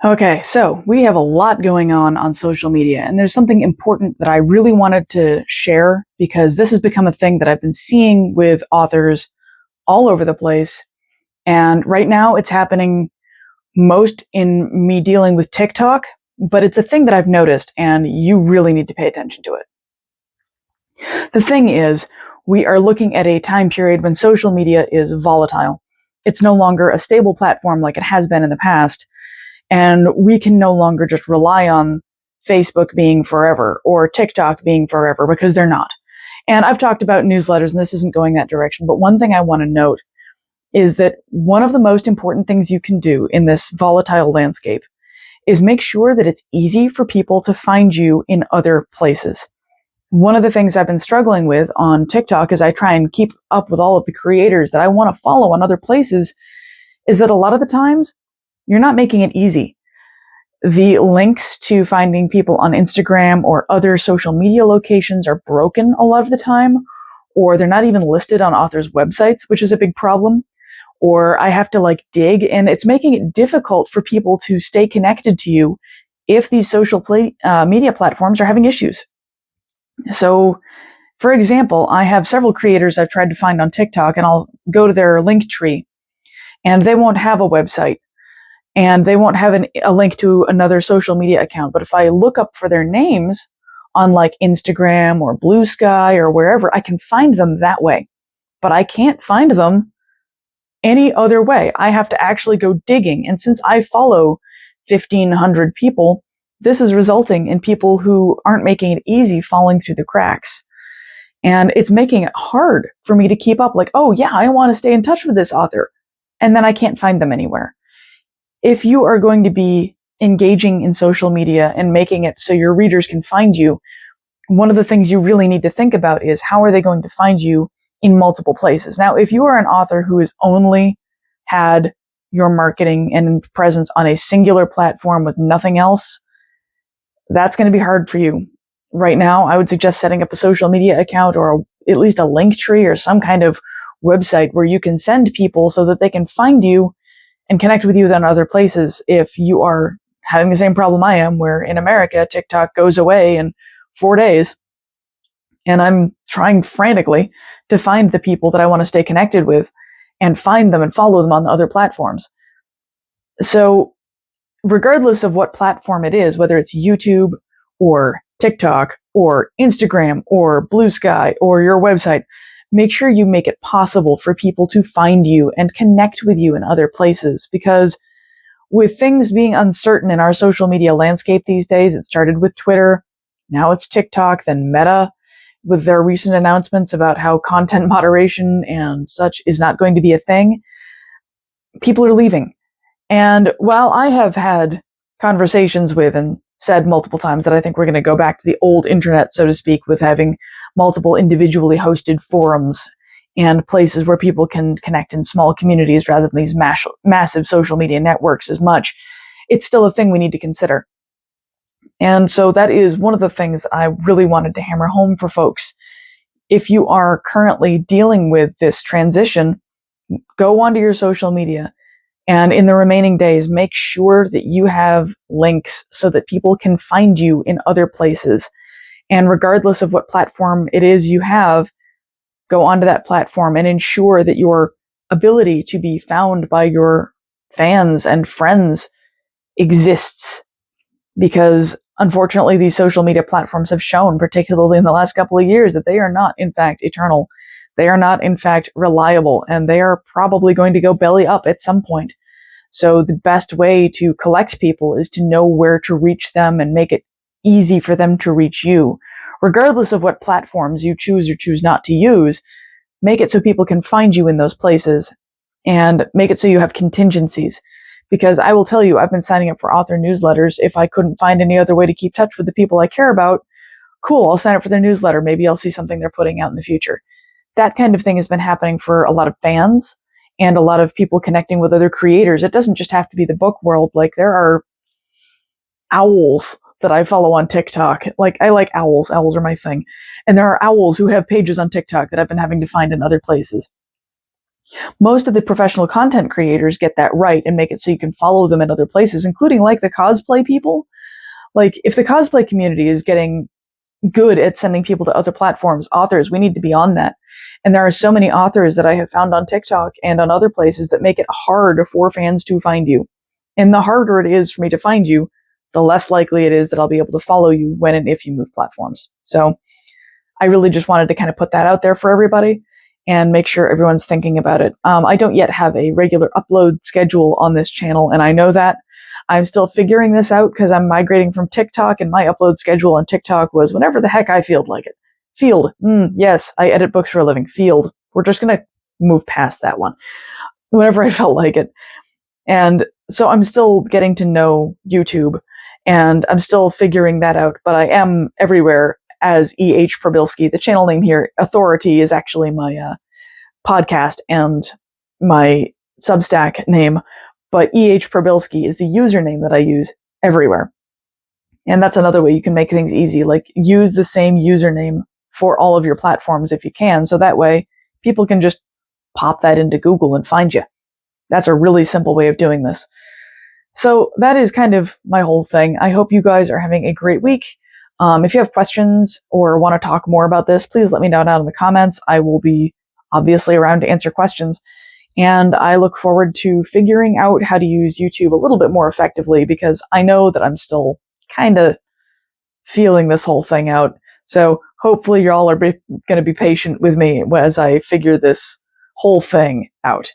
Okay, so we have a lot going on social media, and there's something important that I really wanted to share because this has become a thing that I've been seeing with authors all over the place. And right now it's happening most in me dealing with TikTok, but it's a thing that I've noticed, and you really need to pay attention to it. The thing is, we are looking at a time period when social media is volatile. It's no longer a stable platform like it has been in the past. And we can no longer just rely on Facebook being forever or TikTok being forever because they're not. And I've talked about newsletters, and this isn't going that direction. But one thing I want to note is that one of the most important things you can do in this volatile landscape is make sure that it's easy for people to find you in other places. One of the things I've been struggling with on TikTok as I try and keep up with all of the creators that I want to follow on other places is that a lot of the times you're not making it easy. The links to finding people on Instagram or other social media locations are broken a lot of the time, or they're not even listed on authors' websites, which is a big problem. Or I have to dig, and it's making it difficult for people to stay connected to you if these social media platforms are having issues. So, for example, I have several creators I've tried to find on TikTok, and I'll go to their link tree, and they won't have a website. And they won't have a link to another social media account. But if I look up for their names on Instagram or Blue Sky or wherever, I can find them that way. But I can't find them any other way. I have to actually go digging. And since I follow 1,500 people, this is resulting in people who aren't making it easy falling through the cracks. And it's making it hard for me to keep up. Oh yeah, I want to stay in touch with this author. And then I can't find them anywhere. If you are going to be engaging in social media and making it so your readers can find you, one of the things you really need to think about is how are they going to find you in multiple places? Now, if you are an author who has only had your marketing and presence on a singular platform with nothing else, that's going to be hard for you. Right now, I would suggest setting up a social media account or at least a link tree or some kind of website where you can send people so that they can find you and connect with you on other places if you are having the same problem I am, where in America, TikTok goes away in 4 days. And I'm trying frantically to find the people that I want to stay connected with and find them and follow them on other platforms. So regardless of what platform it is, whether it's YouTube or TikTok or Instagram or Blue Sky or your website, make sure you make it possible for people to find you and connect with you in other places. Because with things being uncertain in our social media landscape these days, it started with Twitter, now it's TikTok, then Meta, with their recent announcements about how content moderation and such is not going to be a thing, people are leaving. And while I have had conversations with and said multiple times that I think we're going to go back to the old internet, so to speak, with having multiple individually hosted forums and places where people can connect in small communities rather than these massive social media networks as much, it's still a thing we need to consider. And so that is one of the things that I really wanted to hammer home for folks. If you are currently dealing with this transition, go onto your social media. And in the remaining days, make sure that you have links so that people can find you in other places. And regardless of what platform it is you have, go onto that platform and ensure that your ability to be found by your fans and friends exists. Because unfortunately, these social media platforms have shown, particularly in the last couple of years, that they are not, in fact, eternal. They are not, in fact, reliable, and they are probably going to go belly up at some point. So the best way to collect people is to know where to reach them and make it easy for them to reach you. Regardless of what platforms you choose or choose not to use, make it so people can find you in those places, and make it so you have contingencies. Because I will tell you, I've been signing up for author newsletters. If I couldn't find any other way to keep touch with the people I care about, cool, I'll sign up for their newsletter. Maybe I'll see something they're putting out in the future. That kind of thing has been happening for a lot of fans and a lot of people connecting with other creators. It doesn't just have to be the book world. There are owls that I follow on TikTok. I like owls. Owls are my thing. And there are owls who have pages on TikTok that I've been having to find in other places. Most of the professional content creators get that right and make it so you can follow them in other places, including like the cosplay people. Like, if the cosplay community is getting good at sending people to other platforms, authors, we need to be on that. And there are so many authors that I have found on TikTok and on other places that make it hard for fans to find you. And the harder it is for me to find you, the less likely it is that I'll be able to follow you when and if you move platforms. So I really just wanted to kind of put that out there for everybody and make sure everyone's thinking about it. I don't yet have a regular upload schedule on this channel, and I know that. I'm still figuring this out because I'm migrating from TikTok, and my upload schedule on TikTok was whenever the heck I feel like it. Field. Yes, I edit books for a living. Field. We're just going to move past that one. Whenever I felt like it. And so I'm still getting to know YouTube, and I'm still figuring that out, but I am everywhere as E.H. Probilski. The channel name here, Authority, is actually my podcast and my Substack name, but E.H. Probilski is the username that I use everywhere. And that's another way you can make things easy. Like, use the same username for all of your platforms if you can, so that way people can just pop that into Google and find you. That's a really simple way of doing this. So that is kind of my whole thing. I hope you guys are having a great week. If you have questions or want to talk more about this, please let me know down in the comments. I will be obviously around to answer questions. And I look forward to figuring out how to use YouTube a little bit more effectively, because I know that I'm still kind of feeling this whole thing out. So hopefully y'all are going to be patient with me as I figure this whole thing out.